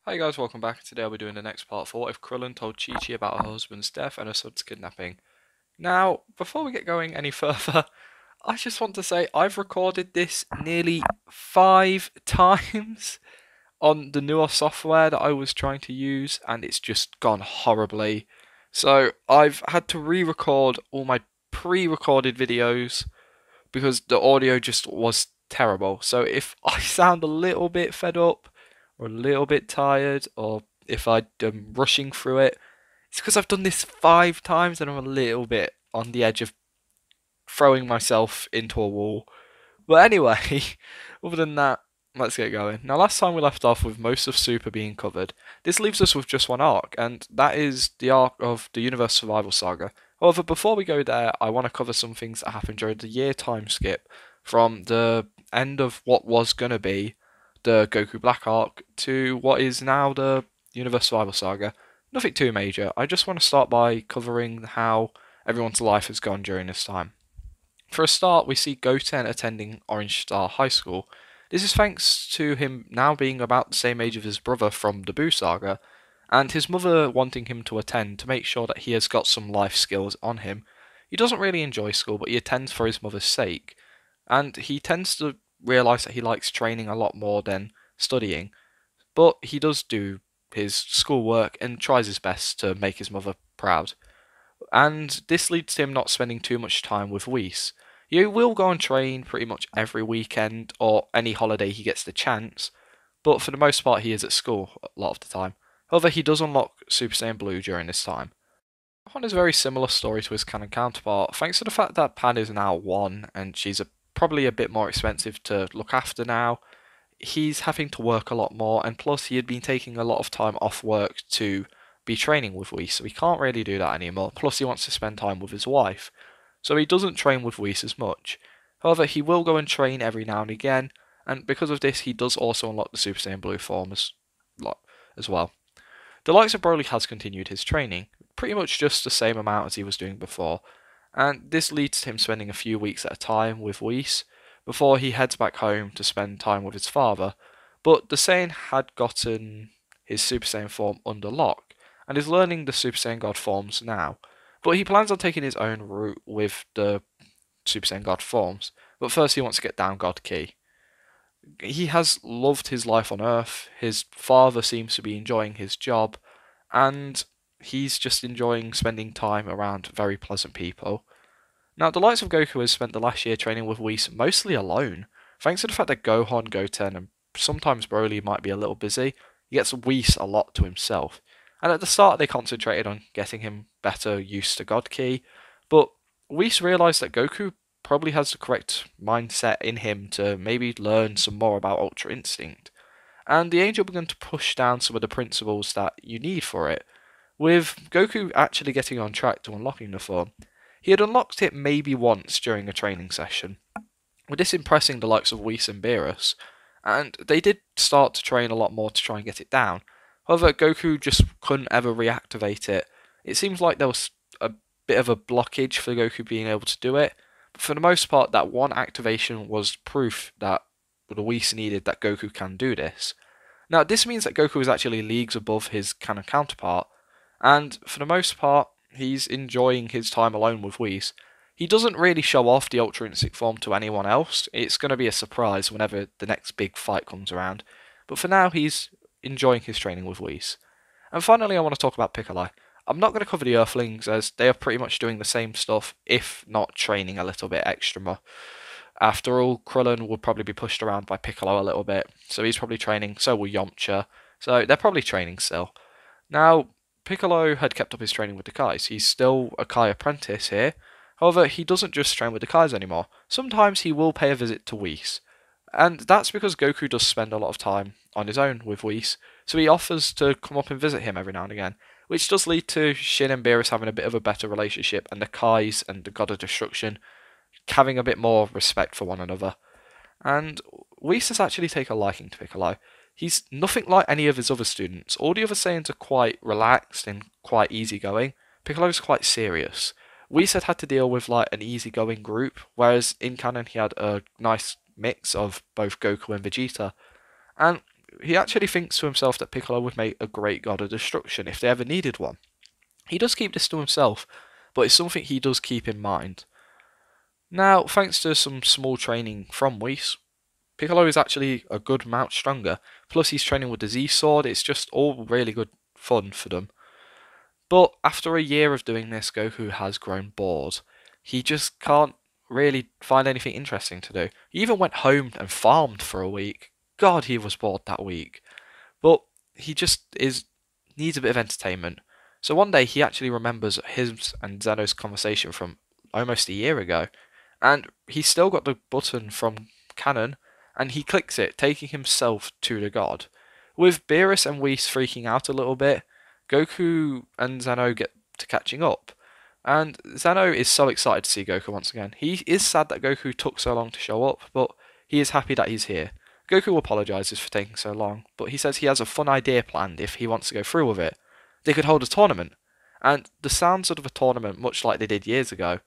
Hi guys, welcome back. Today I'll be doing the next part for what if Krillin told Chi-Chi about her husband's death and her son's kidnapping. Now, before we get going any further, I just want to say I've recorded this nearly 5 times on the newer software that I was trying to use, and it's just gone horribly. So I've had to re-record all my pre-recorded videos because the audio just was terrible. So if I sound a little bit fed up or a little bit tired, or if I'm rushing through it, it's because I've done this 5 times and I'm a little bit on the edge of throwing myself into a wall. But anyway, other than that, let's get going. Now, last time we left off with most of Super being covered. This leaves us with just one arc, and that is the arc of the Universe Survival Saga. However, before we go there, I want to cover some things that happened during the year time skip from the end of what was going to be the Goku Black arc to what is now the Universe Survival Saga. Nothing too major. I just want to start by covering how everyone's life has gone during this time. For a start, we see Goten attending Orange Star High School. This is thanks to him now being about the same age of his brother from the Buu Saga, and his mother wanting him to attend to make sure that he has got some life skills on him. He doesn't really enjoy school, but he attends for his mother's sake, and he tends to realise that he likes training a lot more than studying, but he does do his schoolwork and tries his best to make his mother proud. And this leads to him not spending too much time with Whis. He will go and train pretty much every weekend or any holiday he gets the chance, but for the most part he is at school a lot of the time. However, he does unlock Super Saiyan Blue during this time. One is a very similar story to his canon counterpart, thanks to the fact that Pan is now 1 and she's probably a bit more expensive to look after now. He's having to work a lot more, and plus he had been taking a lot of time off work to be training with Whis, so he can't really do that anymore. Plus he wants to spend time with his wife, so he doesn't train with Whis as much. However, he will go and train every now and again, and because of this he does also unlock the Super Saiyan Blue form as well. The likes of Broly has continued his training, pretty much just the same amount as he was doing before, and this leads to him spending a few weeks at a time with Whis before he heads back home to spend time with his father. But the Saiyan had gotten his Super Saiyan form under lock, and is learning the Super Saiyan God forms now. But he plans on taking his own route with the Super Saiyan God forms, but first he wants to get down God Ki. He has loved his life on Earth, his father seems to be enjoying his job, and he's just enjoying spending time around very pleasant people. Now, the likes of Goku has spent the last year training with Whis mostly alone, thanks to the fact that Gohan, Goten, and sometimes Broly might be a little busy. He gets Whis a lot to himself, and at the start they concentrated on getting him better used to God Ki, but Whis realised that Goku probably has the correct mindset in him to maybe learn some more about Ultra Instinct, and the Angel began to push down some of the principles that you need for it, with Goku actually getting on track to unlocking the form. He had unlocked it maybe once during a training session, with this impressing the likes of Whis and Beerus, and they did start to train a lot more to try and get it down. However, Goku just couldn't ever reactivate it. It seems like there was a bit of a blockage for Goku being able to do it, but for the most part that one activation was proof that the Whis needed that Goku can do this. Now, this means that Goku is actually leagues above his canon counterpart, and for the most part, he's enjoying his time alone with Whis. He doesn't really show off the Ultra Instinct form to anyone else. It's going to be a surprise whenever the next big fight comes around. But for now, he's enjoying his training with Whis. And finally, I want to talk about Piccolo. I'm not going to cover the Earthlings, as they are pretty much doing the same stuff, if not training a little bit extra more. After all, Krillin will probably be pushed around by Piccolo a little bit, so he's probably training, so will Yamcha. So they're probably training still. Now, Piccolo had kept up his training with the Kais. He's still a Kai apprentice here. However, he doesn't just train with the Kais anymore. Sometimes he will pay a visit to Whis. And that's because Goku does spend a lot of time on his own with Whis, so he offers to come up and visit him every now and again, which does lead to Shin and Beerus having a bit of a better relationship, and the Kais and the God of Destruction having a bit more respect for one another. And Whis has actually taken a liking to Piccolo. He's nothing like any of his other students. All the other Saiyans are quite relaxed and quite easygoing. Piccolo's quite serious. Whis had to deal with like an easygoing group, whereas in canon he had a nice mix of both Goku and Vegeta. And he actually thinks to himself that Piccolo would make a great god of destruction if they ever needed one. He does keep this to himself, but it's something he does keep in mind. Now, thanks to some small training from Whis, Piccolo is actually a good amount stronger. Plus, he's training with the Z Sword. It's just all really good fun for them. But after a year of doing this, Goku has grown bored. He just can't really find anything interesting to do. He even went home and farmed for a week. God, he was bored that week. But he just needs a bit of entertainment. So one day he actually remembers his and Zeno's conversation from almost a year ago, and he's still got the button from Canon, and he clicks it, taking himself to the god. With Beerus and Whis freaking out a little bit, Goku and Zeno get to catching up, and Zeno is so excited to see Goku once again. He is sad that Goku took so long to show up, but he is happy that he's here. Goku apologises for taking so long, but he says he has a fun idea planned if he wants to go through with it. They could hold a tournament, and the sounds of a tournament, much like they did years ago,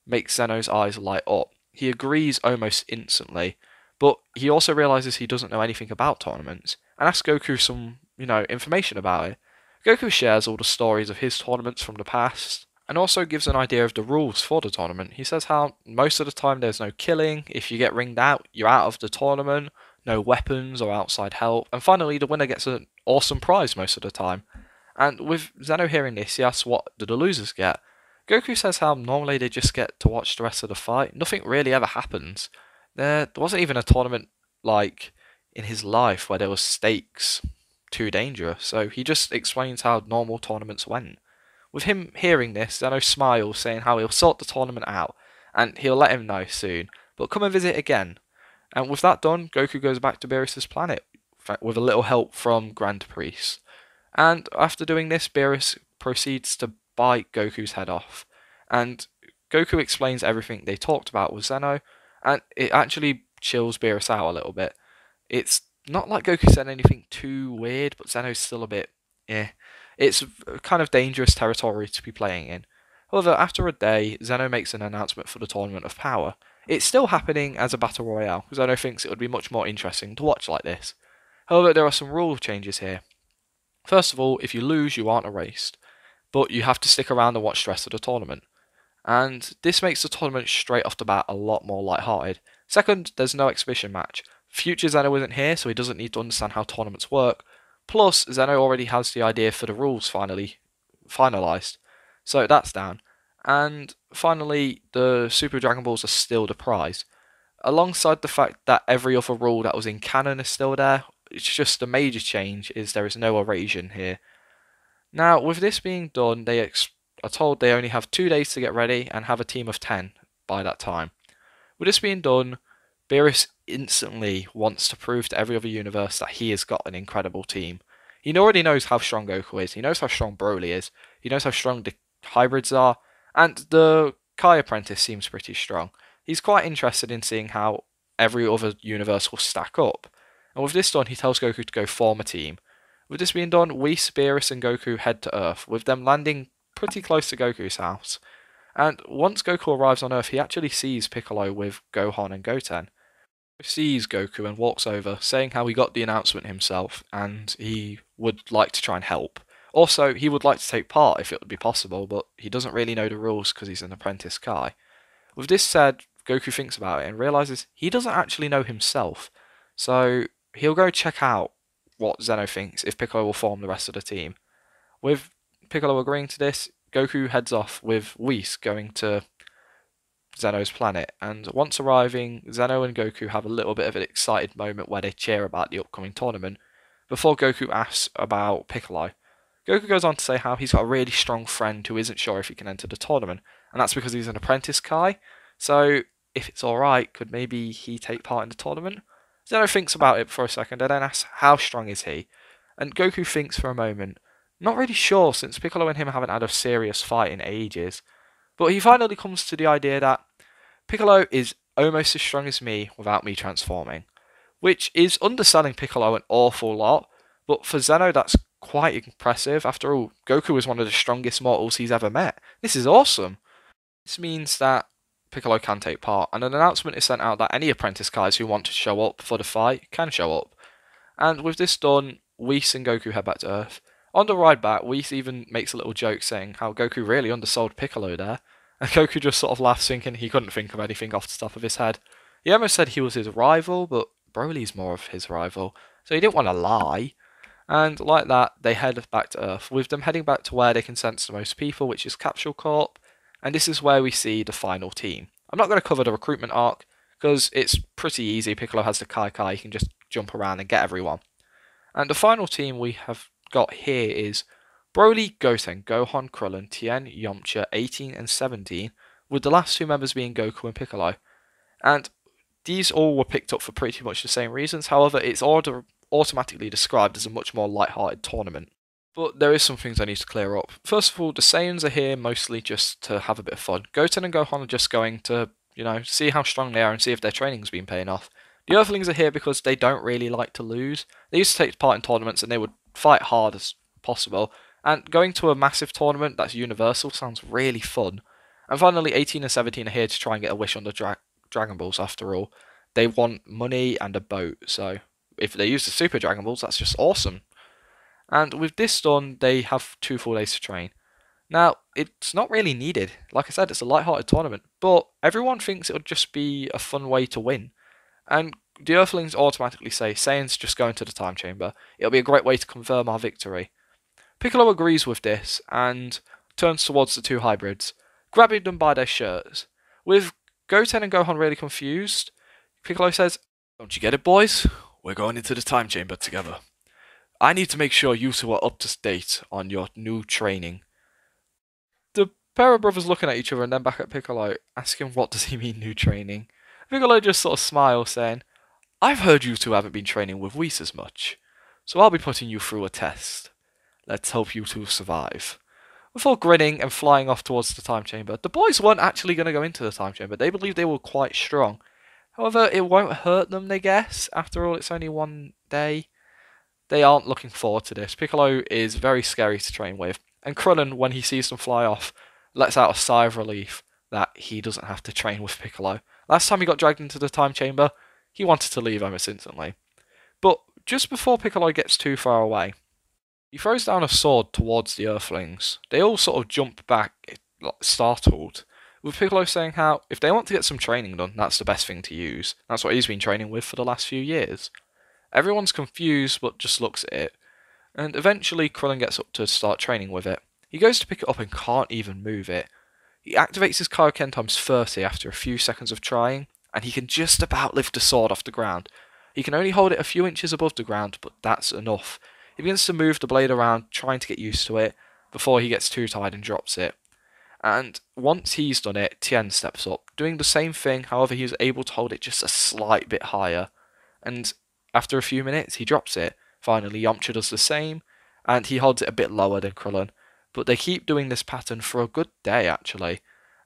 makes Zeno's eyes light up. He agrees almost instantly, but he also realises he doesn't know anything about tournaments, and asks Goku some, information about it. Goku shares all the stories of his tournaments from the past, and also gives an idea of the rules for the tournament. He says how most of the time there's no killing, if you get ringed out, you're out of the tournament, no weapons or outside help, and finally the winner gets an awesome prize most of the time. And with Zeno hearing this, he asks what do the losers get. Goku says how normally they just get to watch the rest of the fight. Nothing really ever happens. There wasn't even a tournament like in his life where there was stakes too dangerous, so he just explains how normal tournaments went. With him hearing this, Zeno smiles, saying how he'll sort the tournament out, and he'll let him know soon, but come and visit again. And with that done, Goku goes back to Beerus' planet, with a little help from Grand Priest. And after doing this, Beerus proceeds to bite Goku's head off. And Goku explains everything they talked about with Zeno, and it actually chills Beerus out a little bit. It's not like Goku said anything too weird, but Zeno's still a bit, It's kind of dangerous territory to be playing in. However, after a day, Zeno makes an announcement for the Tournament of Power. It's still happening as a Battle Royale, because Zeno thinks it would be much more interesting to watch like this. However, there are some rule changes here. First of all, if you lose, you aren't erased, but you have to stick around and watch the rest of the tournament. And this makes the tournament straight off the bat a lot more lighthearted. Second, there's no exhibition match. Future Zeno isn't here, so he doesn't need to understand how tournaments work. Plus, Zeno already has the idea for the rules finalised, so that's down. And finally, the Super Dragon Balls are still the prize. Alongside the fact that every other rule that was in canon is still there, it's just a major change is there is no erasure here. Now, with this being done, they are told they only have 2 days to get ready and have a team of 10 by that time. With this being done, Beerus instantly wants to prove to every other universe that he has got an incredible team. He already knows how strong Goku is, he knows how strong Broly is, he knows how strong the hybrids are, and the Kai apprentice seems pretty strong. He's quite interested in seeing how every other universe will stack up. And with this done, he tells Goku to go form a team. With this being done, Whis, Beerus and Goku head to Earth, with them landing pretty close to Goku's house. And once Goku arrives on Earth, he actually sees Piccolo with Gohan and Goten. He sees Goku and walks over, saying how he got the announcement himself, and he would like to try and help. Also, he would like to take part if it would be possible, but he doesn't really know the rules because he's an apprentice Kai. With this said, Goku thinks about it and realises he doesn't actually know himself, so he'll go check out what Zeno thinks if Piccolo will form the rest of the team. With Piccolo agreeing to this, Goku heads off with Whis going to Zeno's planet, and once arriving, Zeno and Goku have a little bit of an excited moment where they cheer about the upcoming tournament, before Goku asks about Piccolo. Goku goes on to say how he's got a really strong friend who isn't sure if he can enter the tournament, and that's because he's an apprentice Kai, so if it's alright, could maybe he take part in the tournament? Zeno thinks about it for a second and then asks how strong is he, and Goku thinks for a moment, not really sure since Piccolo and him haven't had a serious fight in ages, but he finally comes to the idea that Piccolo is almost as strong as me without me transforming, which is underselling Piccolo an awful lot, but for Zeno that's quite impressive. After all, Goku is one of the strongest mortals he's ever met. This is awesome. This means that Piccolo can take part, and an announcement is sent out that any apprentice Kais who want to show up for the fight can show up. And with this done, Whis and Goku head back to Earth. On the ride back, Whis even makes a little joke saying how Goku really undersold Piccolo there, and Goku just sort of laughs, thinking he couldn't think of anything off the top of his head. He almost said he was his rival, but Broly's more of his rival, so he didn't want to lie. And like that, they head back to Earth, with them heading back to where they can sense the most people, which is Capsule Corp, and this is where we see the final team. I'm not going to cover the recruitment arc, because it's pretty easy. Piccolo has the Kai Kai, he can just jump around and get everyone. And the final team we have got here is Broly, Goten, Gohan, Krillin, Tien, Yamcha, 18 and 17, with the last two members being Goku and Piccolo. And these all were picked up for pretty much the same reasons, however, it's automatically described as a much more light-hearted tournament. But there is some things I need to clear up. First of all, the Saiyans are here mostly just to have a bit of fun. Goten and Gohan are just going to, see how strong they are and see if their training's been paying off. The Earthlings are here because they don't really like to lose. They used to take part in tournaments and they would fight hard as possible. And going to a massive tournament that's universal sounds really fun. And finally, 18 and 17 are here to try and get a wish on the Dragon Balls after all. They want money and a boat, so if they use the Super Dragon Balls, that's just awesome. And with this done, they have 2 full days to train. Now, it's not really needed. Like I said, it's a light-hearted tournament, but everyone thinks it would just be a fun way to win. And the Earthlings automatically say, Saiyans just go into the time chamber. It'll be a great way to confirm our victory. Piccolo agrees with this and turns towards the 2 hybrids, grabbing them by their shirts. With Goten and Gohan really confused, Piccolo says, "Don't you get it, boys? We're going into the time chamber together. I need to make sure you two are up to date on your new training." The pair of brothers looking at each other and then back at Piccolo, asking what does he mean new training. Piccolo just sort of smiles, saying, "I've heard you two haven't been training with Whis as much, so I'll be putting you through a test. Let's hope you two survive." Before grinning and flying off towards the time chamber, the boys weren't actually going to go into the time chamber. They believed they were quite strong. However, it won't hurt them, they guess. After all, it's only one day. They aren't looking forward to this. Piccolo is very scary to train with, and Krillin, when he sees them fly off, lets out a sigh of relief that he doesn't have to train with Piccolo. Last time he got dragged into the time chamber, he wanted to leave almost instantly. But just before Piccolo gets too far away, he throws down a sword towards the Earthlings. They all sort of jump back, startled, with Piccolo saying how, if they want to get some training done, that's the best thing to use. That's what he's been training with for the last few years. Everyone's confused, but just looks at it. And eventually, Krillin gets up to start training with it. He goes to pick it up and can't even move it. He activates his Kaioken times 30 after a few seconds of trying, and he can just about lift the sword off the ground. He can only hold it a few inches above the ground, but that's enough. He begins to move the blade around, trying to get used to it, before he gets too tired and drops it. And once he's done it, Tien steps up, doing the same thing, however he was able to hold it just a slight bit higher. And after a few minutes, he drops it. Finally, Yamcha does the same, and he holds it a bit lower than Krillin. But they keep doing this pattern for a good day, actually.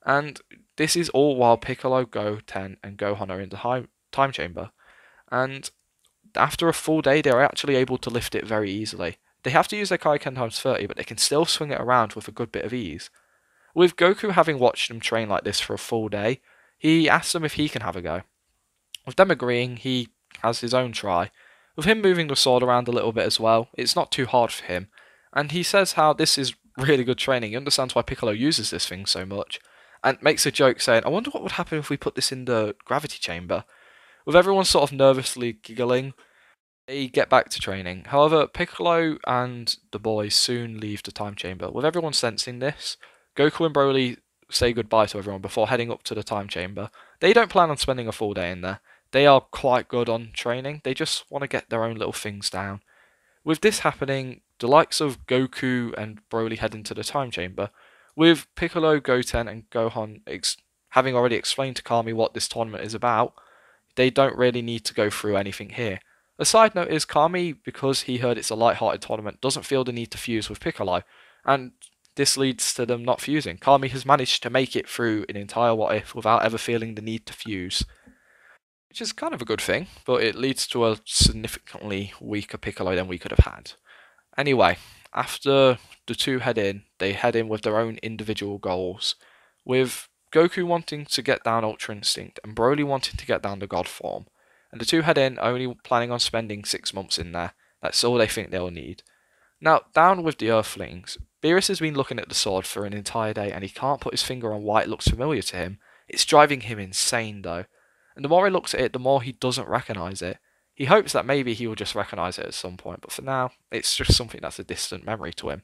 And this is all while Piccolo, Goten, and Gohan are in the time chamber. And after a full day, they're actually able to lift it very easily. They have to use their Kaioken times 30, but they can still swing it around with a good bit of ease. With Goku having watched them train like this for a full day, he asks them if he can have a go. With them agreeing, he has his own try. With him moving the sword around a little bit as well, it's not too hard for him. And he says how this is really good training. He understands why Piccolo uses this thing so much. And makes a joke saying, "I wonder what would happen if we put this in the gravity chamber." With everyone sort of nervously giggling, they get back to training. However, Piccolo and the boys soon leave the time chamber. With everyone sensing this, Goku and Broly say goodbye to everyone before heading up to the time chamber. They don't plan on spending a full day in there. They are quite good on training. They just want to get their own little things down. With this happening, the likes of Goku and Broly head into the time chamber, with Piccolo, Goten, and Gohan having already explained to Kami what this tournament is about. They don't really need to go through anything here. A side note is Kami, because he heard it's a light-hearted tournament, doesn't feel the need to fuse with Piccolo, and this leads to them not fusing. Kami has managed to make it through an entire What If without ever feeling the need to fuse, which is kind of a good thing, but it leads to a significantly weaker Piccolo than we could have had. Anyway, after the two head in, they head in with their own individual goals, with Goku wanting to get down Ultra Instinct and Broly wanting to get down the God form. and the two head in, only planning on spending 6 months in there. That's all they think they'll need. Now, down with the Earthlings, Beerus has been looking at the sword for an entire day and he can't put his finger on why it looks familiar to him. It's driving him insane though, and the more he looks at it, the more he doesn't recognise it. He hopes that maybe he will just recognise it at some point, but for now, it's just something that's a distant memory to him.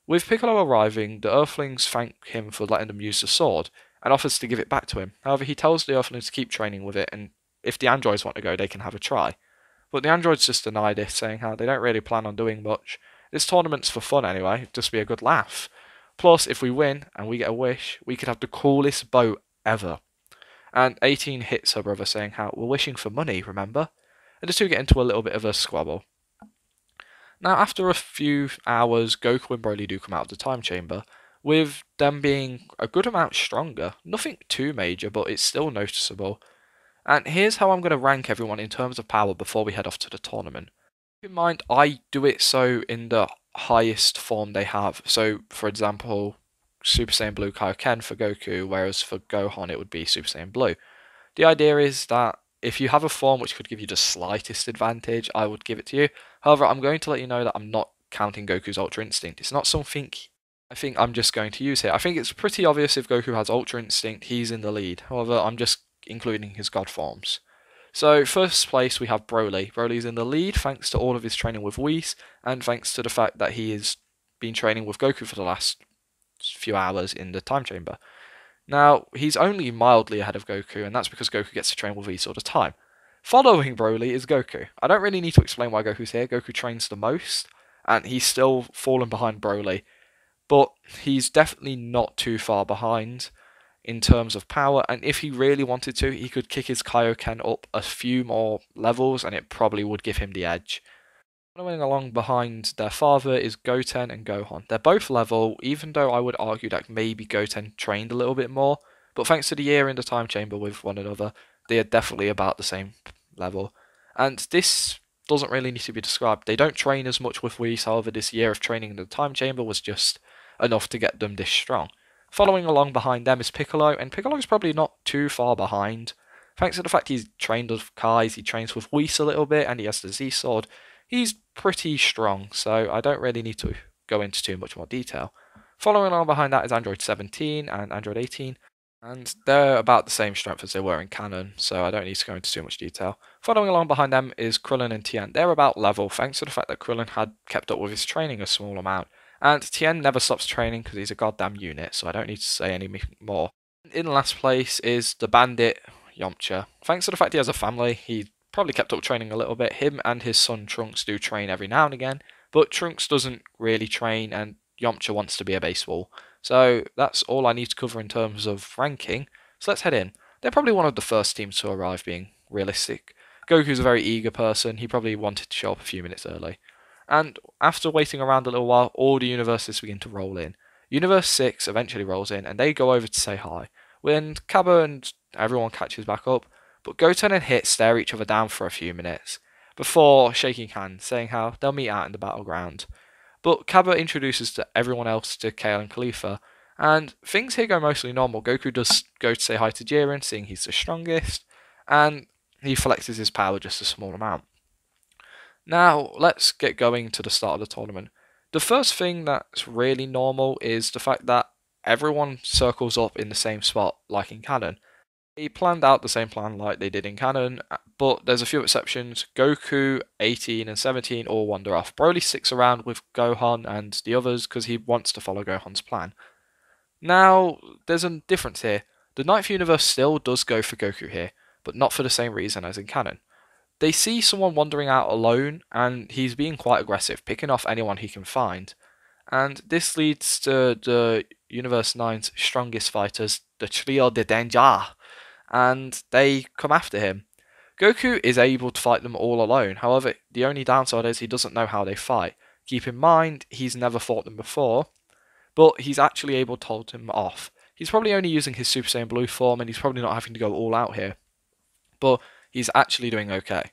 With Piccolo arriving, the Earthlings thank him for letting them use the sword, and offers to give it back to him. However, he tells the Earthlings to keep training with it, and if the androids want to go, they can have a try. But the androids just deny this, saying how they don't really plan on doing much. This tournament's for fun anyway, just be a good laugh. Plus, if we win, and we get a wish, we could have the coolest boat ever. And 18 hits her brother, saying how we're wishing for money, remember? And the two get into a little bit of a squabble. Now, after a few hours, Goku and Broly do come out of the time chamber, with them being a good amount stronger. Nothing too major, but it's still noticeable. And here's how I'm going to rank everyone in terms of power before we head off to the tournament. Keep in mind, I do it so in the highest form they have. So, for example, Super Saiyan Blue Kaioken for Goku, whereas for Gohan it would be Super Saiyan Blue. The idea is that if you have a form which could give you the slightest advantage, I would give it to you. However, I'm going to let you know that I'm not counting Goku's Ultra Instinct. It's not something I think I'm just going to use here. I think it's pretty obvious if Goku has Ultra Instinct, he's in the lead. However, I'm just including his God forms. So, first place we have Broly. Broly's in the lead thanks to all of his training with Whis, and thanks to the fact that he has been training with Goku for the last few hours in the time chamber. Now, he's only mildly ahead of Goku, and that's because Goku gets to train with Whis all the time. Following Broly is Goku. I don't really need to explain why Goku's here. Goku trains the most, and he's still fallen behind Broly. But he's definitely not too far behind in terms of power, and if he really wanted to, he could kick his Kaioken up a few more levels, and it probably would give him the edge. Following along behind their father is Goten and Gohan. They're both level, even though I would argue that maybe Goten trained a little bit more, but thanks to the year in the time chamber with one another, they are definitely about the same level. And this doesn't really need to be described. They don't train as much with Whis, however this year of training in the time chamber was just enough to get them this strong. Following along behind them is Piccolo, and Piccolo's probably not too far behind. Thanks to the fact he's trained with Kais, he trains with Whis a little bit, and he has the Z-Sword. He's pretty strong, so I don't really need to go into too much more detail. Following along behind that is Android 17 and Android 18, and they're about the same strength as they were in canon, so I don't need to go into too much detail. Following along behind them is Krillin and Tien. They're about level, thanks to the fact that Krillin had kept up with his training a small amount. And Tien never stops training because he's a goddamn unit, so I don't need to say any more. In last place is the bandit, Yamcha. Thanks to the fact he has a family, he probably kept up training a little bit. Him and his son Trunks do train every now and again, but Trunks doesn't really train, and Yamcha wants to be a baseball. So that's all I need to cover in terms of ranking. So let's head in. They're probably one of the first teams to arrive, being realistic. Goku's a very eager person, he probably wanted to show up a few minutes early. And after waiting around a little while, all the universes begin to roll in. Universe 6 eventually rolls in, and they go over to say hi. When Cabba and everyone catches back up, but Goten and Hit stare each other down for a few minutes, before shaking hands, saying how they'll meet out in the battleground. But Cabba introduces to everyone else to Kale and Khalifa, and things here go mostly normal. Goku does go to say hi to Jiren, seeing he's the strongest, and he flexes his power just a small amount. Now, let's get going to the start of the tournament. The first thing that's really normal is the fact that everyone circles up in the same spot, like in canon. They planned out the same plan like they did in canon, but there's a few exceptions. Goku, 18 and 17 all wander off. Broly sticks around with Gohan and the others because he wants to follow Gohan's plan. Now, there's a difference here. The Ninth Universe still does go for Goku here, but not for the same reason as in canon. They see someone wandering out alone, and he's being quite aggressive, picking off anyone he can find. And this leads to the Universe 9's strongest fighters, the Trio de Danger, and they come after him. Goku is able to fight them all alone, however, the only downside is he doesn't know how they fight. Keep in mind, he's never fought them before, but he's actually able to hold them off. He's probably only using his Super Saiyan Blue form, and he's probably not having to go all out here. But he's actually doing okay.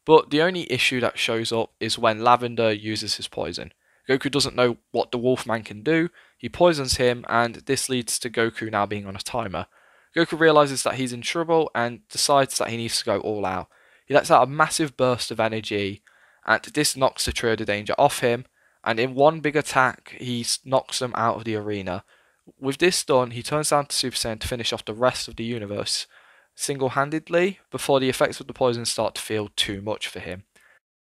But the only issue that shows up is when Lavender uses his poison. Goku doesn't know what the Wolfman can do, he poisons him, and this leads to Goku now being on a timer. Goku realises that he's in trouble and decides that he needs to go all out. He lets out a massive burst of energy, and this knocks the Trio de Danger off him, and in one big attack, he knocks them out of the arena. With this done, he turns down to Super Saiyan to finish off the rest of the universe single-handedly before the effects of the poison start to feel too much for him.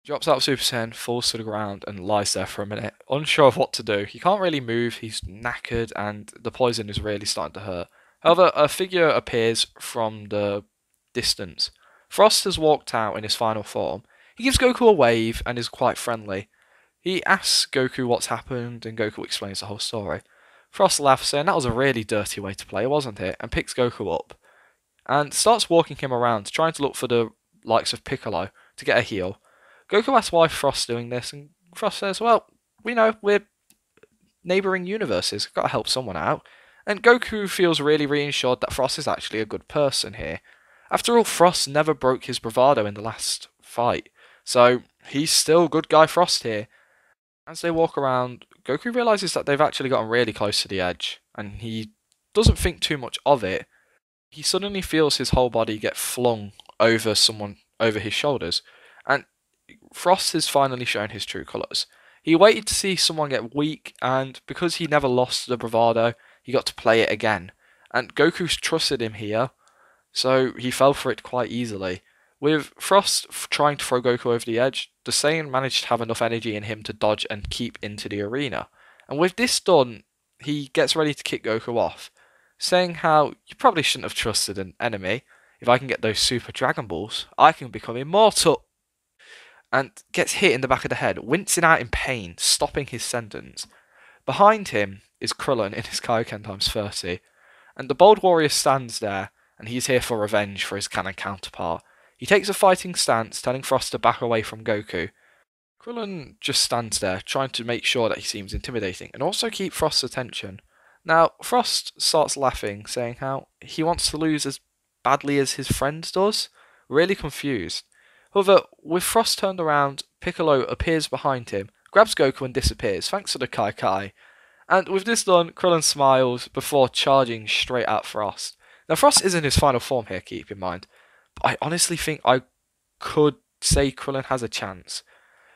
He drops out of Super Saiyan, falls to the ground, and lies there for a minute, unsure of what to do. He can't really move, he's knackered, and the poison is really starting to hurt. However, a figure appears from the distance. Frost has walked out in his final form. He gives Goku a wave and is quite friendly. He asks Goku what's happened, and Goku explains the whole story. Frost laughs, saying that was a really dirty way to play, wasn't it? And picks Goku up and starts walking him around, trying to look for the likes of Piccolo to get a heal. Goku asks why Frost's doing this, and Frost says, well, we know, we're neighbouring universes, gotta help someone out. And Goku feels really reassured that Frost is actually a good person here. After all, Frost never broke his bravado in the last fight, so he's still good guy Frost here. As they walk around, Goku realises that they've actually gotten really close to the edge, and he doesn't think too much of it. He suddenly feels his whole body get flung over his shoulders, and Frost has finally shown his true colours. He waited to see someone get weak, and because he never lost the bravado, he got to play it again. And Goku's trusted him here, so he fell for it quite easily. With Frost trying to throw Goku over the edge, the Saiyan managed to have enough energy in him to dodge and keep into the arena. And with this done, he gets ready to kick Goku off, saying how you probably shouldn't have trusted an enemy. If I can get those Super Dragon Balls, I can become immortal. And gets hit in the back of the head, wincing out in pain, stopping his sentence. Behind him is Krillin in his Kaioken times 30, and the bold warrior stands there, and he's here for revenge for his canon counterpart. He takes a fighting stance, telling Frost to back away from Goku. Krillin just stands there, trying to make sure that he seems intimidating, and also keep Frost's attention. Now, Frost starts laughing, saying how he wants to lose as badly as his friend does, really confused. However, with Frost turned around, Piccolo appears behind him, grabs Goku and disappears, thanks to the Kai Kai. And with this done, Krillin smiles before charging straight at Frost. Now, Frost is in his final form here, keep in mind, but I honestly think I could say Krillin has a chance.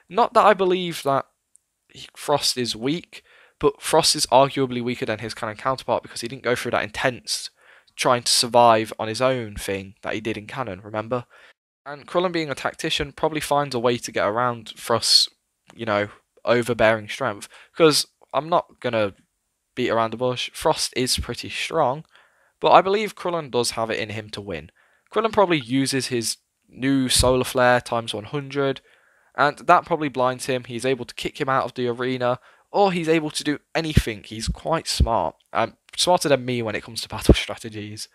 Not that I believe that Frost is weak, but Frost is arguably weaker than his canon counterpart because he didn't go through that intense trying to survive on his own thing that he did in canon, remember? And Krillin, being a tactician, probably finds a way to get around Frost's, overbearing strength. Because I'm not going to beat around the bush. Frost is pretty strong, but I believe Krillin does have it in him to win. Krillin probably uses his new Solar Flare times 100, and that probably blinds him. He's able to kick him out of the arena, or he's able to do anything. He's quite smart. Smarter than me when it comes to battle strategies.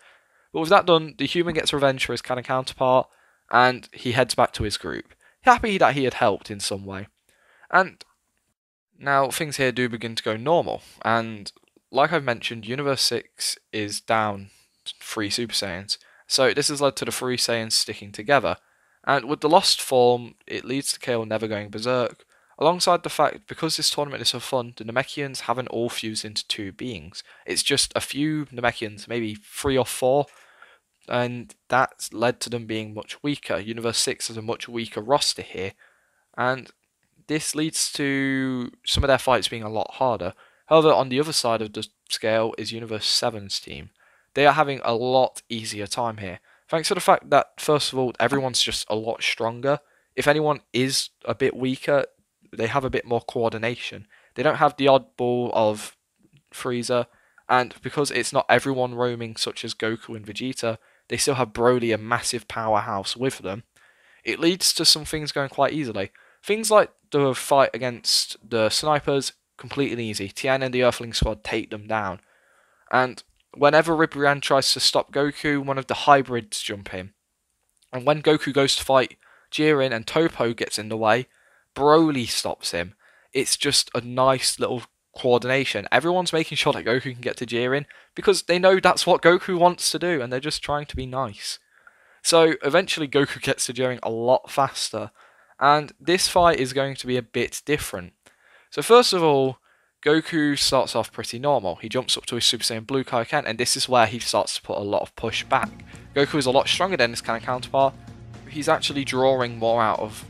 But with that done, the human gets revenge for his canon counterpart, and he heads back to his group, happy that he had helped in some way. And now things here do begin to go normal, and like I've mentioned, Universe 6 is down 3 Super Saiyans, so this has led to the 3 Saiyans sticking together, and with the lost form, it leads to Kale never going berserk, alongside the fact because this tournament is for fun, the Namekians haven't all fused into 2 beings. It's just a few Namekians, maybe 3 or 4, and that's led to them being much weaker. Universe 6 has a much weaker roster here, and this leads to some of their fights being a lot harder. However, on the other side of the scale is Universe 7's team. They are having a lot easier time here, thanks to the fact that, first of all, everyone's just a lot stronger. If anyone is a bit weaker, they have a bit more coordination. They don't have the oddball of Frieza, and because it's not everyone roaming such as Goku and Vegeta, they still have Broly, a massive powerhouse, with them. It leads to some things going quite easily. Things like the fight against the snipers, completely easy. Tien and the Earthling squad take them down. And whenever Ribrianne tries to stop Goku, one of the hybrids jump in. And when Goku goes to fight Jiren and Toppo gets in the way, Broly stops him. It's just a nice little coordination. Everyone's making sure that Goku can get to Jiren because they know that's what Goku wants to do, and they're just trying to be nice. So eventually Goku gets to Jiren a lot faster, and this fight is going to be a bit different. So first of all, Goku starts off pretty normal. He jumps up to his Super Saiyan Blue Kaioken, and this is where he starts to put a lot of push back. Goku is a lot stronger than his canon counterpart. he's actually drawing more out of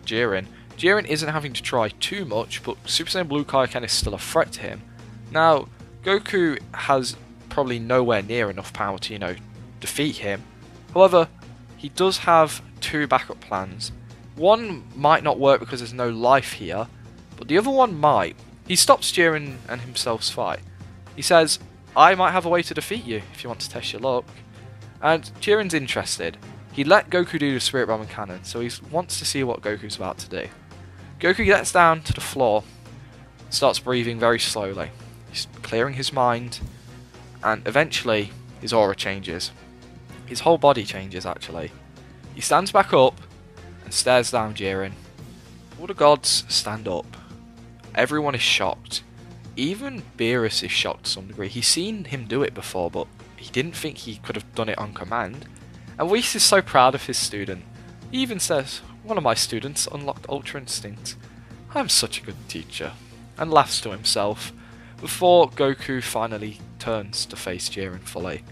Jiren. Jiren isn't having to try too much, but Super Saiyan Blue Kaioken is still a threat to him. Now, Goku has probably nowhere near enough power to, defeat him. However, he does have two backup plans. One might not work because there's no life here, but the other one might. He stops Jiren and himself's fight. He says, I might have a way to defeat you if you want to test your luck. And Jiren's interested. He let Goku do the Spirit Bomb and Cannon, so he wants to see what Goku's about to do. Goku gets down to the floor, starts breathing very slowly. He's clearing his mind, and eventually his aura changes. His whole body changes, actually. He stands back up and stares down Jiren. All the gods stand up. Everyone is shocked. Even Beerus is shocked to some degree. He's seen him do it before, but he didn't think he could have done it on command. And Whis is so proud of his student. He even says, one of my students unlocked Ultra Instinct. I'm such a good teacher. And laughs to himself, before Goku finally turns to face Jiren fully.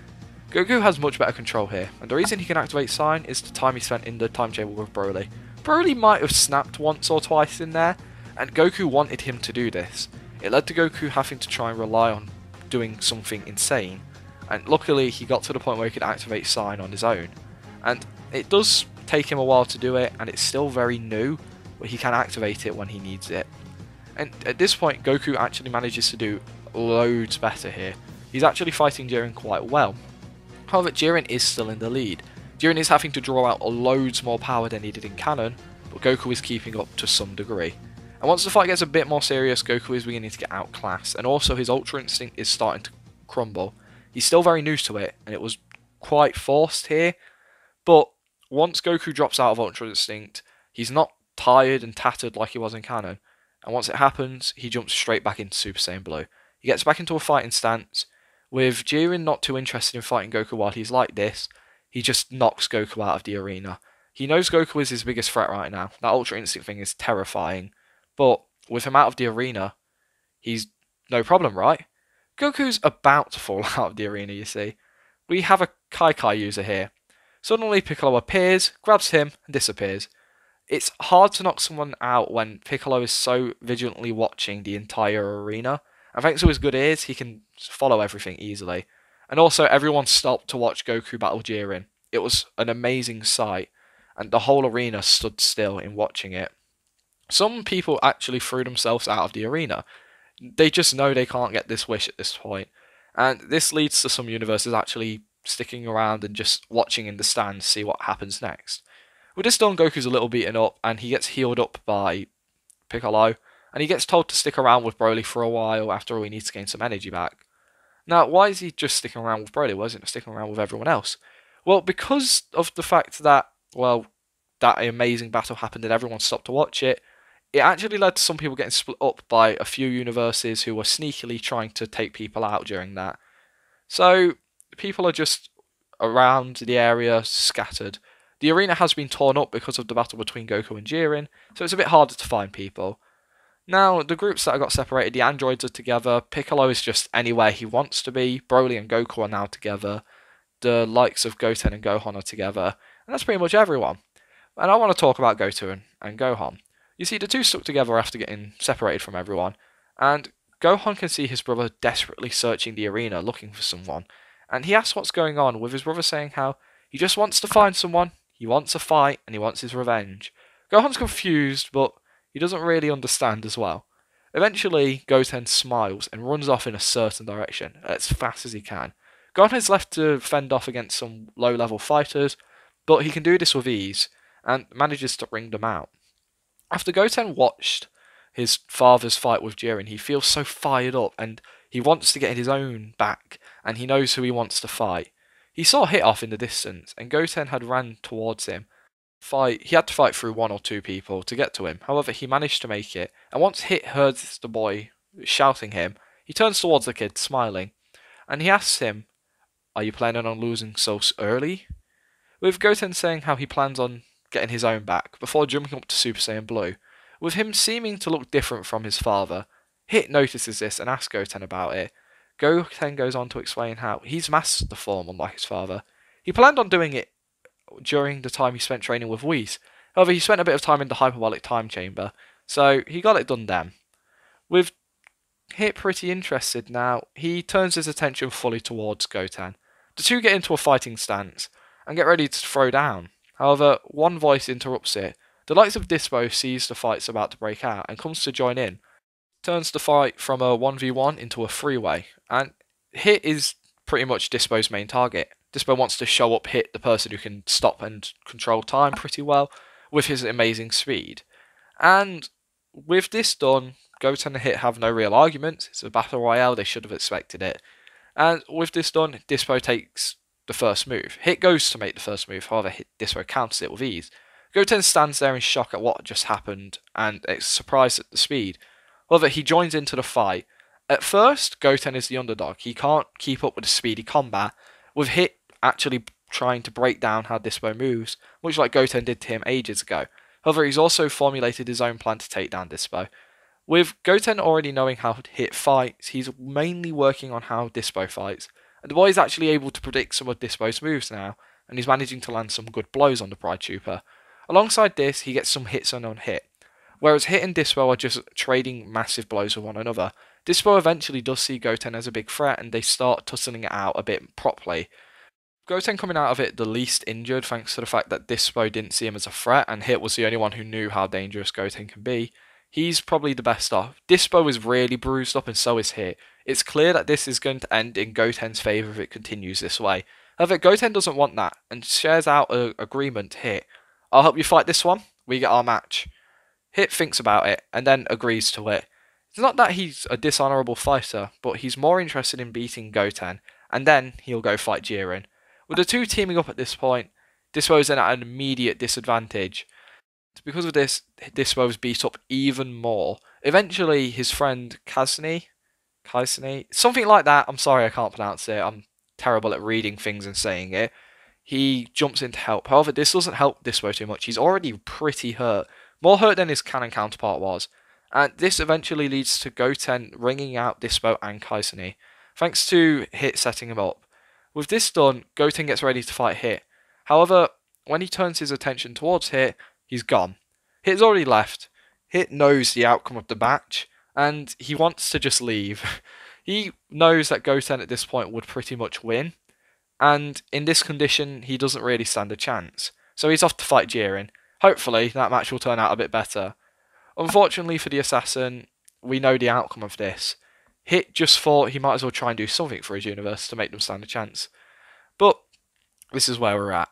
Goku has much better control here, and the reason he can activate Sign is the time he spent in the time chamber with Broly. Broly might have snapped once or twice in there, and Goku wanted him to do this. It led to Goku having to try and rely on doing something insane, and luckily he got to the point where he could activate Sign on his own. And it does take him a while to do it, and it's still very new, but he can activate it when he needs it. And at this point, Goku actually manages to do loads better here. He's actually fighting Jiren quite well. However, Jiren is still in the lead. Jiren is having to draw out loads more power than he did in Canon, but Goku is keeping up to some degree. And once the fight gets a bit more serious, Goku is beginning to get outclassed, and also his Ultra Instinct is starting to crumble. He's still very new to it, and it was quite forced here, but once Goku drops out of Ultra Instinct, he's not tired and tattered like he was in Canon, and once it happens, he jumps straight back into Super Saiyan Blue. He gets back into a fighting stance. With Jiren not too interested in fighting Goku while he's like this, he just knocks Goku out of the arena. He knows Goku is his biggest threat right now. That Ultra Instinct thing is terrifying, but with him out of the arena, he's no problem, right? Goku's about to fall out of the arena, you see. We have a Kai user here. Suddenly Piccolo appears, grabs him, and disappears. It's hard to knock someone out when Piccolo is so vigilantly watching the entire arena, and thanks to his good ears, he can follow everything easily. And also, everyone stopped to watch Goku battle Jiren. It was an amazing sight, and the whole arena stood still in watching it. Some people actually threw themselves out of the arena. They just know they can't get this wish at this point. And this leads to some universes actually sticking around and just watching in the stands to see what happens next. With this done, Goku's a little beaten up, and he gets healed up by Piccolo, and he gets told to stick around with Broly for a while after all he needs to gain some energy back. Now, why is he just sticking around with Broly? Why isn't he sticking around with everyone else? Well, because of the fact that, that amazing battle happened and everyone stopped to watch it, it actually led to some people getting split up by a few universes who were sneakily trying to take people out during that. So, people are just around the area, scattered. The arena has been torn up because of the battle between Goku and Jiren, so it's a bit harder to find people. Now, the groups that got separated, the androids are together, Piccolo is just anywhere he wants to be, Broly and Goku are now together, the likes of Goten and Gohan are together, and that's pretty much everyone. And I want to talk about Goten and Gohan. You see, the two stuck together after getting separated from everyone, and Gohan can see his brother desperately searching the arena looking for someone, and he asks what's going on, with his brother saying how he just wants to find someone, he wants a fight, and he wants his revenge. Gohan's confused, but he doesn't really understand as well. Eventually, Goten smiles and runs off in a certain direction, as fast as he can. Gohan is left to fend off against some low-level fighters, but he can do this with ease, and manages to bring them out. After Goten watched his father's fight with Jiren, he feels so fired up, and he wants to get his own back, and he knows who he wants to fight. He saw Hit off in the distance, and Goten had ran towards him. He had to fight through one or two people to get to him. However, he managed to make it, and once Hit heard the boy shouting him, he turns towards the kid, smiling, and he asks him, "Are you planning on losing so early?" With Goten saying how he plans on getting his own back, before jumping up to Super Saiyan Blue. With him seeming to look different from his father, Hit notices this and asks Goten about it. Goten goes on to explain how he's mastered the form unlike his father. He planned on doing it during the time he spent training with Whis. However, he spent a bit of time in the hyperbolic time chamber, so he got it done then. With Hit pretty interested now, he turns his attention fully towards Goten. The two get into a fighting stance and get ready to throw down. However, one voice interrupts it. The likes of Dispo sees the fight's about to break out and comes to join in. Turns the fight from a 1v1 into a 3-way, and Hit is pretty much Dispo's main target. Dispo wants to show up Hit, the person who can stop and control time pretty well, with his amazing speed. And with this done, Goten and Hit have no real arguments. It's a battle royale, they should have expected it. And with this done, Dispo takes the first move. Hit goes to make the first move, however, Dispo counters it with ease. Goten stands there in shock at what just happened and is surprised at the speed. However, he joins into the fight. At first, Goten is the underdog. He can't keep up with the speedy combat, with Hit actually trying to break down how Dispo moves, much like Goten did to him ages ago. However, he's also formulated his own plan to take down Dispo. With Goten already knowing how Hit fights, he's mainly working on how Dispo fights, and the boy is actually able to predict some of Dispo's moves now, and he's managing to land some good blows on the Pride Trooper. Alongside this, he gets some hits on Hit. Whereas Hit and Dispo are just trading massive blows with one another, Dispo eventually does see Goten as a big threat and they start tussling it out a bit properly. Goten coming out of it the least injured thanks to the fact that Dispo didn't see him as a threat and Hit was the only one who knew how dangerous Goten can be. He's probably the best off. Dispo is really bruised up and so is Hit. It's clear that this is going to end in Goten's favour if it continues this way. However, Goten doesn't want that and shares out an agreement to Hit. I'll help you fight this one, we get our match. Hit thinks about it and then agrees to it. It's not that he's a dishonourable fighter, but he's more interested in beating Goten, and then he'll go fight Jiren. With the two teaming up at this point, Dispo is then at an immediate disadvantage. Because of this, Dispo is beat up even more. Eventually, his friend Kaisni, something like that, I'm sorry I can't pronounce it, I'm terrible at reading things and saying it, he jumps in to help. However, this doesn't help Dispo too much, he's already pretty hurt. More hurt than his canon counterpart was, and this eventually leads to Goten ringing out Dispo and Kaisni, thanks to Hit setting him up. With this done, Goten gets ready to fight Hit. However, when he turns his attention towards Hit, he's gone. Hit's already left. Hit knows the outcome of the match, and he wants to just leave. He knows that Goten at this point would pretty much win, and in this condition, he doesn't really stand a chance. So he's off to fight Jiren. Hopefully, that match will turn out a bit better. Unfortunately for the assassin, we know the outcome of this. Hit just thought he might as well try and do something for his universe to make them stand a chance. But this is where we're at.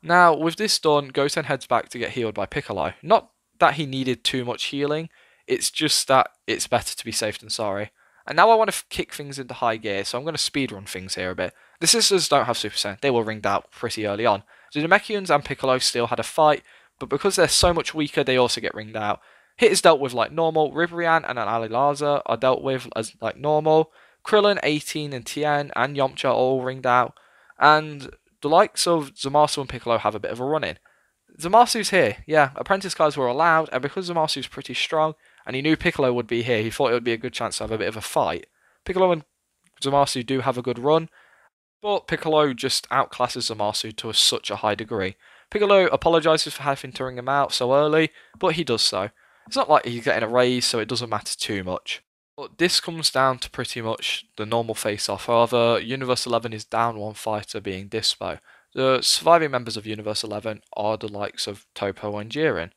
Now, with this done, Goten heads back to get healed by Piccolo. Not that he needed too much healing, it's just that it's better to be safe than sorry. And now I want to kick things into high gear, so I'm going to speedrun things here a bit. The sisters don't have Super Saiyan, they were ringed out pretty early on. The Namekians and Piccolo still had a fight, but because they're so much weaker, they also get ringed out. Hit is dealt with like normal, Ribrianne and Alilaza are dealt with as like normal, Krillin, 18 and Tien and Yamcha are all ringed out, and the likes of Zamasu and Piccolo have a bit of a run-in. Zamasu's here, yeah, apprentice guys were allowed, and because Zamasu's pretty strong, and he knew Piccolo would be here, he thought it would be a good chance to have a bit of a fight. Piccolo and Zamasu do have a good run, but Piccolo just outclasses Zamasu to such a high degree. Piccolo apologises for having to ring him out so early, but he does so. It's not like he's getting a raise, so it doesn't matter too much. But this comes down to pretty much the normal face-off. However, Universe 11 is down one fighter, being Dispo. The surviving members of Universe 11 are the likes of Toppo and Jiren.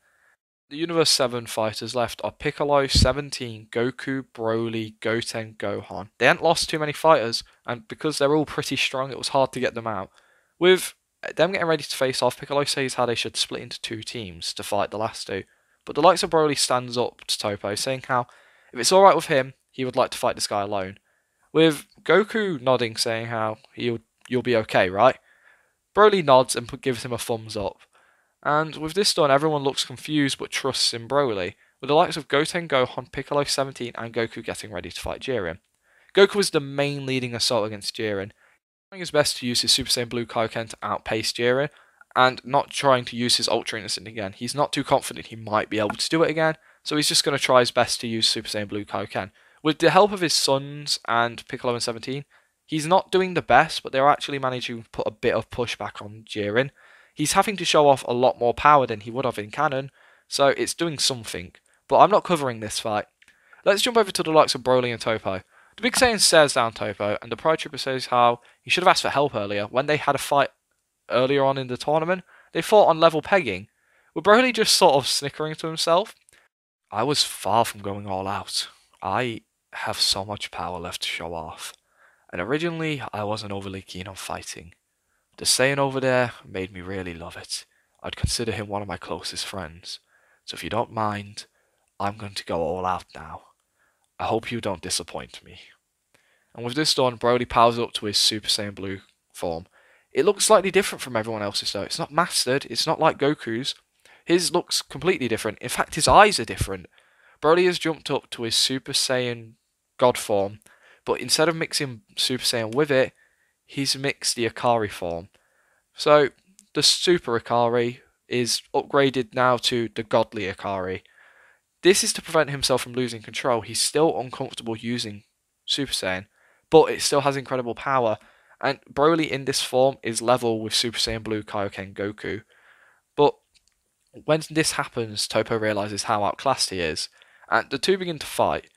The Universe 7 fighters left are Piccolo, 17, Goku, Broly, Goten, Gohan. They hadn't lost too many fighters, and because they're all pretty strong, it was hard to get them out. With them getting ready to face off, Piccolo says how they should split into two teams to fight the last two. But the likes of Broly stands up to Toppo, saying how, if it's alright with him, he would like to fight this guy alone. With Goku nodding, saying how, you'll be okay, right? Broly nods and gives him a thumbs up. And with this done, everyone looks confused but trusts in Broly, with the likes of Goten, Gohan, Piccolo, 17 and Goku getting ready to fight Jiren. Goku was the main leading assault against Jiren, trying his best to use his Super Saiyan Blue Kaioken to outpace Jiren, and not trying to use his Ultra Instinct again. He's not too confident he might be able to do it again, so he's just going to try his best to use Super Saiyan Blue Kaioken. With the help of his sons and Piccolo and 17, he's not doing the best, but they're actually managing to put a bit of pushback on Jiren. He's having to show off a lot more power than he would have in canon, so it's doing something. But I'm not covering this fight. Let's jump over to the likes of Broly and Topo. The Big Saiyan stares down Topo, and the Pride Trooper says how he should have asked for help earlier. When they had a fight earlier on in the tournament, they fought on level pegging, with Broly just sort of snickering to himself. I was far from going all out. I have so much power left to show off, and originally I wasn't overly keen on fighting. The Saiyan over there made me really love it. I'd consider him one of my closest friends, so if you don't mind, I'm going to go all out now. I hope you don't disappoint me. And with this done, Broly powers up to his Super Saiyan Blue form. It looks slightly different from everyone else's though. It's not mastered, it's not like Goku's. His looks completely different. In fact, his eyes are different. Broly has jumped up to his Super Saiyan God form, but instead of mixing Super Saiyan with it, he's mixed the Ikari form. So, the Super Ikari is upgraded now to the Godly Ikari. This is to prevent himself from losing control. He's still uncomfortable using Super Saiyan, but it still has incredible power. And Broly in this form is level with Super Saiyan Blue Kaioken Goku. But when this happens, Topo realizes how outclassed he is, and the two begin to fight.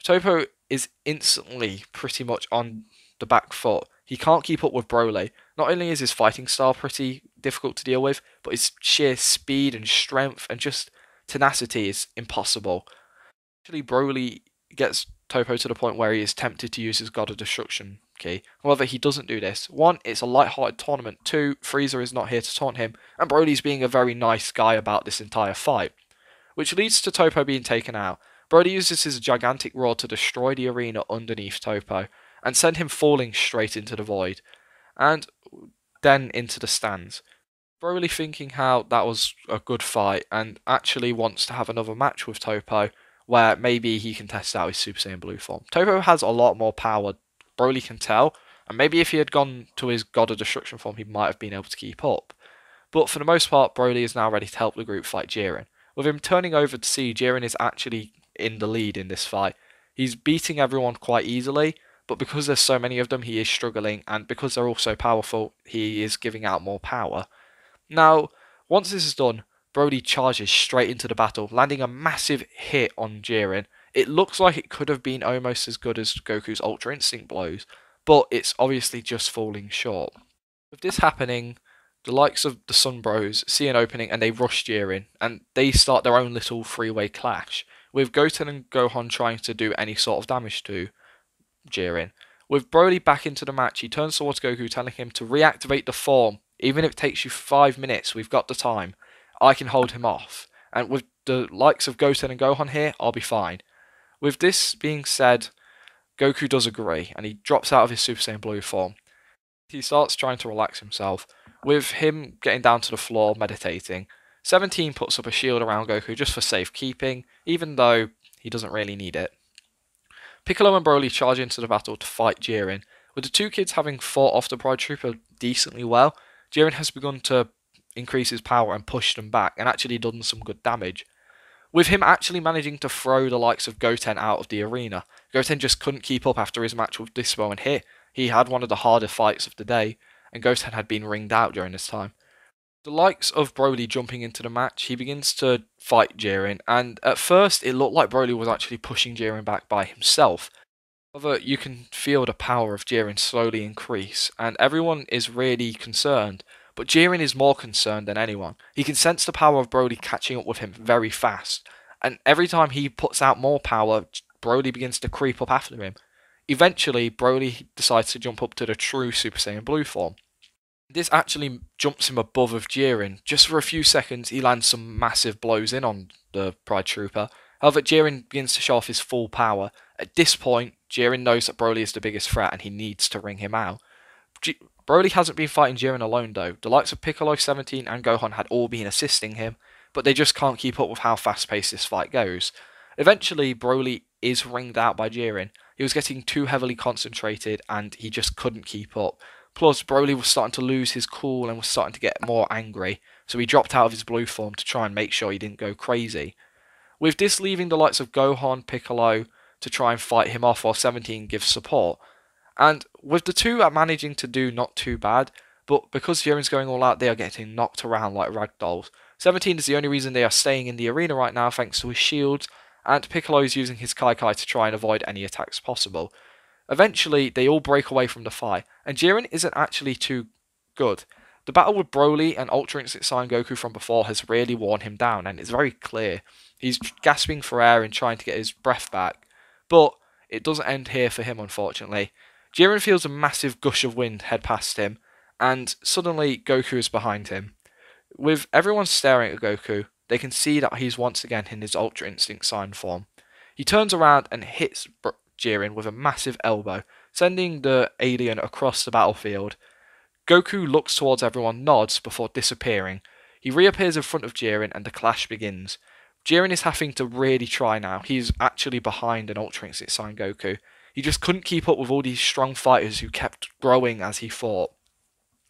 Topo is instantly pretty much on the back foot. He can't keep up with Broly. Not only is his fighting style pretty difficult to deal with, but his sheer speed and strength and just tenacity is impossible. Actually, Broly gets Topo to the point where he is tempted to use his God of Destruction key. However, he doesn't do this. One, it's a light-hearted tournament. Two, Frieza is not here to taunt him, and Broly's being a very nice guy about this entire fight, which leads to Topo being taken out. Broly uses his gigantic rod to destroy the arena underneath Topo, and send him falling straight into the void, and then into the stands. Broly thinking how that was a good fight, and actually wants to have another match with Topo, where maybe he can test out his Super Saiyan Blue form. Topo has a lot more power, Broly can tell, and maybe if he had gone to his God of Destruction form, he might have been able to keep up. But for the most part, Broly is now ready to help the group fight Jiren. With him turning over to see Jiren is actually in the lead in this fight. He's beating everyone quite easily, but because there's so many of them, he is struggling, and because they're all so powerful, he is giving out more power. Now, once this is done, Broly charges straight into the battle, landing a massive hit on Jiren. It looks like it could have been almost as good as Goku's Ultra Instinct blows, but it's obviously just falling short. With this happening, the likes of the Sun Bros see an opening and they rush Jiren, and they start their own little three-way clash, with Goten and Gohan trying to do any sort of damage to Jiren. With Broly back into the match, he turns towards Goku telling him to reactivate the form. Even if it takes you 5 minutes, we've got the time. I can hold him off. And with the likes of Goten and Gohan here, I'll be fine. With this being said, Goku does agree, and he drops out of his Super Saiyan Blue form. He starts trying to relax himself, with him getting down to the floor, meditating. 17 puts up a shield around Goku just for safekeeping, even though he doesn't really need it. Piccolo and Broly charge into the battle to fight Jiren. With the two kids having fought off the Pride Trooper decently well, Jiren has begun to increase his power and push them back, and actually done some good damage. With him actually managing to throw the likes of Goten out of the arena. Goten just couldn't keep up after his match with Dispo, and here he had one of the harder fights of the day, and Goten had been ringed out during this time. The likes of Broly jumping into the match, he begins to fight Jiren, and at first it looked like Broly was actually pushing Jiren back by himself. However, you can feel the power of Jiren slowly increase, and everyone is really concerned. But Jiren is more concerned than anyone. He can sense the power of Broly catching up with him very fast, and every time he puts out more power, Broly begins to creep up after him. Eventually, Broly decides to jump up to the true Super Saiyan Blue form. This actually jumps him above of Jiren. Just for a few seconds, he lands some massive blows in on the Pride Trooper. However, Jiren begins to show off his full power. At this point, Jiren knows that Broly is the biggest threat and he needs to ring him out. Broly hasn't been fighting Jiren alone though. The likes of Piccolo, 17 and Gohan had all been assisting him, but they just can't keep up with how fast paced this fight goes. Eventually, Broly is ringed out by Jiren. He was getting too heavily concentrated and he just couldn't keep up. Plus, Broly was starting to lose his cool and was starting to get more angry, so he dropped out of his blue form to try and make sure he didn't go crazy. With this leaving the likes of Gohan, Piccolo to try and fight him off while 17 gives support. And with the two managing to do not too bad, but because Jiren's going all out, they are getting knocked around like rag dolls. 17 is the only reason they are staying in the arena right now thanks to his shields, and Piccolo is using his Kai Kai to try and avoid any attacks possible. Eventually, they all break away from the fight, and Jiren isn't actually too good. The battle with Broly and Ultra Instinct Saiyan Goku from before has really worn him down, and it's very clear. He's gasping for air and trying to get his breath back, but it doesn't end here for him, unfortunately. Jiren feels a massive gush of wind head past him, and suddenly Goku is behind him. With everyone staring at Goku, they can see that he's once again in his Ultra Instinct Saiyan form. He turns around and hits Jiren with a massive elbow, sending the alien across the battlefield. Goku looks towards everyone, nods before disappearing. He reappears in front of Jiren and the clash begins. Jiren is having to really try now. He's actually behind an Ultra Instinct Saiyan Goku. He just couldn't keep up with all these strong fighters who kept growing as he fought.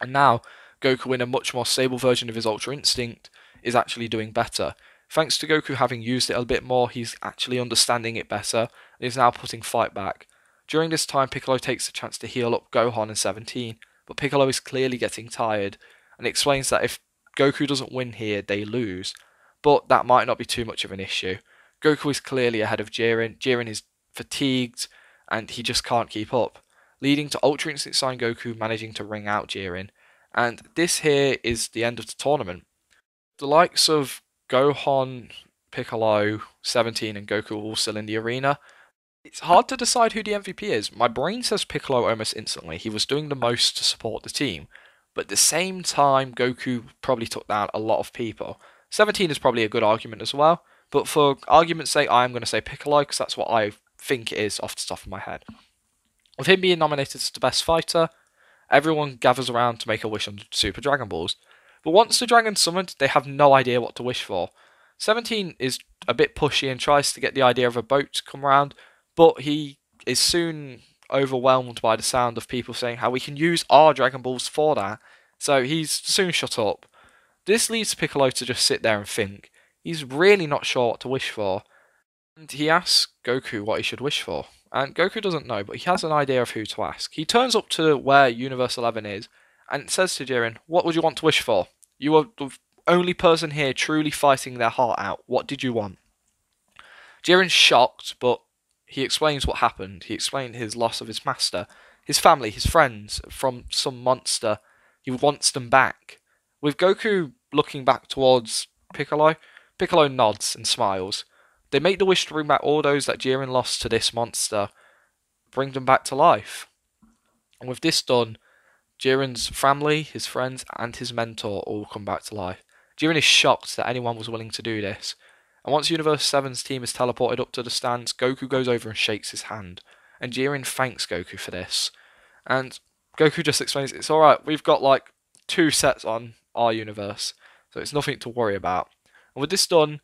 And now, Goku in a much more stable version of his Ultra Instinct is actually doing better. Thanks to Goku having used it a bit more, he's actually understanding it better and is now putting fight back. During this time, Piccolo takes the chance to heal up Gohan and 17, but Piccolo is clearly getting tired and explains that if Goku doesn't win here, they lose. But that might not be too much of an issue. Goku is clearly ahead of Jiren. Jiren is fatigued and he just can't keep up, leading to Ultra Instinct Saiyan Goku managing to ring out Jiren. And this here is the end of the tournament. The likes of Gohan, Piccolo, 17 and Goku are all still in the arena. It's hard to decide who the MVP is. My brain says Piccolo almost instantly. He was doing the most to support the team. But at the same time, Goku probably took down a lot of people. 17 is probably a good argument as well. But for argument's sake, I am going to say Piccolo because that's what I think it is off the top of my head. With him being nominated as the best fighter, everyone gathers around to make a wish on Super Dragon Balls. But once the dragon's summoned, they have no idea what to wish for. 17 is a bit pushy and tries to get the idea of a boat to come around, but he is soon overwhelmed by the sound of people saying how we can use our Dragon Balls for that, so he's soon shut up. This leads Piccolo to just sit there and think. He's really not sure what to wish for, and he asks Goku what he should wish for. And Goku doesn't know, but he has an idea of who to ask. He turns up to where Universe 11 is, and says to Jiren, "What would you want to wish for? You are the only person here truly fighting their heart out. What did you want?" Jiren's shocked, but he explains what happened. He explained his loss of his master, his family, his friends from some monster. He wants them back. With Goku looking back towards Piccolo, Piccolo nods and smiles. They make the wish to bring back all those that Jiren lost to this monster, bring them back to life. And with this done, Jiren's family, his friends, and his mentor all come back to life. Jiren is shocked that anyone was willing to do this. And once Universe 7's team is teleported up to the stands, Goku goes over and shakes his hand. And Jiren thanks Goku for this. And Goku just explains, it's alright, we've got like 2 sets on our universe, so it's nothing to worry about. And with this done,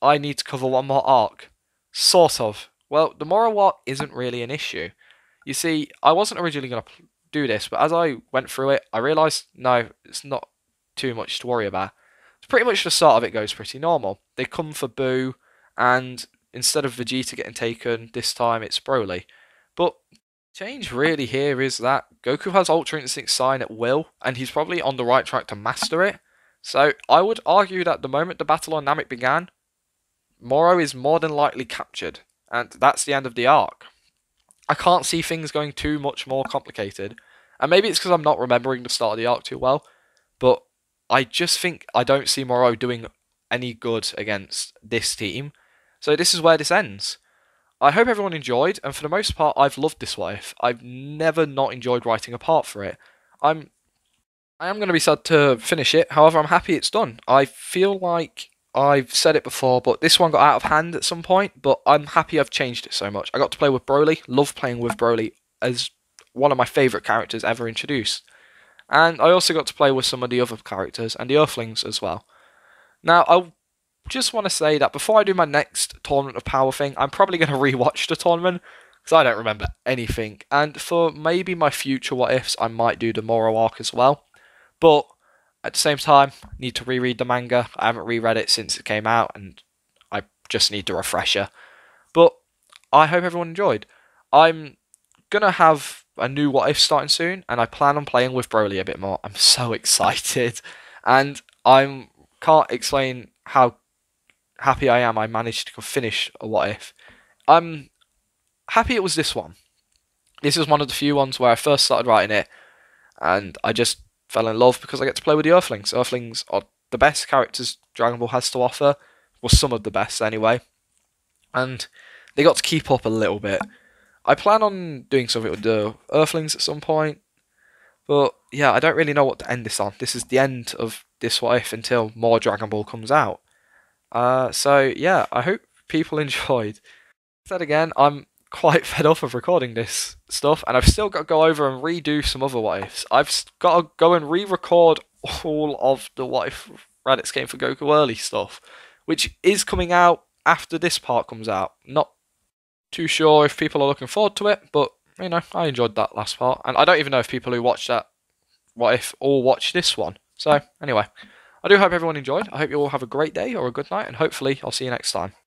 I need to cover one more arc. Sort of. Well, the Moro arc isn't really an issue. You see, I wasn't originally going to do this, but as I went through it, I realised, no, it's not too much to worry about. It's pretty much the start of it goes pretty normal. They come for Boo, and instead of Vegeta getting taken, this time it's Broly. But change really here is that Goku has Ultra Instinct Saiyan at will, and he's probably on the right track to master it. So I would argue that the moment the battle on Namek began, Moro is more than likely captured, and that's the end of the arc. I can't see things going too much more complicated, and maybe it's because I'm not remembering the start of the arc too well, but I just think I don't see Moro doing any good against this team, so this is where this ends. I hope everyone enjoyed, and for the most part, I've loved this What If. I've never not enjoyed writing a part for it. I am going to be sad to finish it, however, I'm happy it's done. I feel like I've said it before, but this one got out of hand at some point, but I'm happy I've changed it so much. I got to play with Broly, love playing with Broly as one of my favourite characters ever introduced. And I also got to play with some of the other characters, and the Earthlings as well. Now, I just want to say that before I do my next Tournament of Power thing, I'm probably going to rewatch the tournament, because I don't remember anything. And for maybe my future What Ifs, I might do the Moro arc as well. But at the same time, I need to reread the manga. I haven't reread it since it came out, and I just need the refresher. But I hope everyone enjoyed. I'm going to have a new What If starting soon, and I plan on playing with Broly a bit more. I'm so excited, and I can't explain how happy I am I managed to finish a What If. I'm happy it was this one. This was one of the few ones where I first started writing it, and I just fell in love because I get to play with the Earthlings. Earthlings are the best characters Dragon Ball has to offer, well, some of the best anyway, and they got to keep up a little bit. I plan on doing something with the Earthlings at some point, but yeah, I don't really know what to end this on. This is the end of this What If until more Dragon Ball comes out. So yeah, I hope people enjoyed. Said again, I'm quite fed up of recording this stuff, and I've still got to go over and redo some other What Ifs. I've got to go and re-record all of the What If Raditz Game for Goku Early stuff, which is coming out after this part comes out. Not too sure if people are looking forward to it, but you know, I enjoyed that last part, and I don't even know if people who watch that What If all watch this one. So anyway, I do hope everyone enjoyed. I hope you all have a great day or a good night, and hopefully I'll see you next time.